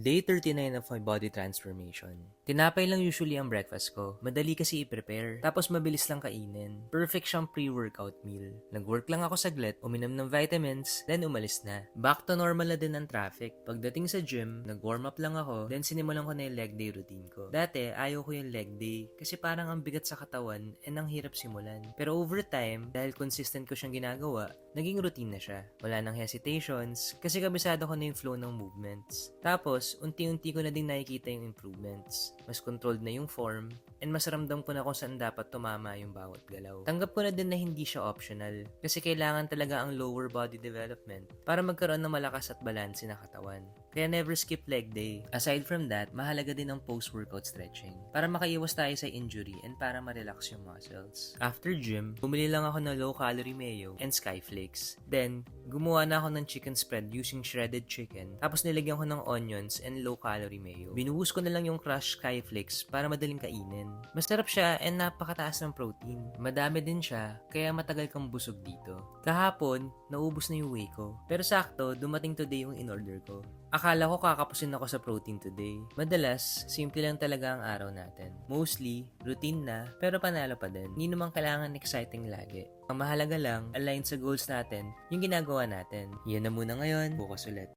Day 39 of my body transformation. Tinapay lang usually ang breakfast ko. Madali kasi i-prepare. Tapos mabilis lang kainin. Perfect siyang pre-workout meal. Nag-work lang ako saglit, uminom ng vitamins, then umalis na. Back to normal na din ang traffic. Pagdating sa gym, nag-warm up lang ako, then sinimulan ko na yung leg day routine ko. Dati, ayaw ko yung leg day kasi parang ang bigat sa katawan and ang hirap simulan. Pero over time, dahil consistent ko siyang ginagawa, naging routine na siya. Wala nang hesitations kasi kabisado ko na yung flow ng movements. Tapos, unti-unti ko na din nakikita yung improvements. Mas controlled na yung form and mas ramdam ko na kung saan dapat tumama yung bawat galaw. Tanggap ko na din na hindi siya optional kasi kailangan talaga ang lower body development para magkaroon ng malakas at balanse na katawan. Kaya never skip leg day. Aside from that, mahalaga din ang post-workout stretching para makaiwas tayo sa injury and para ma-relax yung muscles. After gym, bumili lang ako ng low-calorie mayo and skyflakes. Then, gumawa na ako ng chicken spread using shredded chicken. Tapos nilagyan ko ng onions and low-calorie mayo. Binuhos ko na lang yung crushed skyflakes para madaling kainin. Masarap siya and napakataas ng protein. Madami din siya, kaya matagal kang busog dito. Kahapon, naubos na yung whey ko. Pero sakto, dumating today yung in-order ko. Akala ko kakapusin ako sa protein today. Madalas, simple lang talaga ang araw natin. Mostly, routine na, pero panalo pa din. Hindi naman kailangan exciting lagi. Ang mahalaga lang, align sa goals natin, yung ginagawa natin. Yan na muna ngayon, bukas ulit.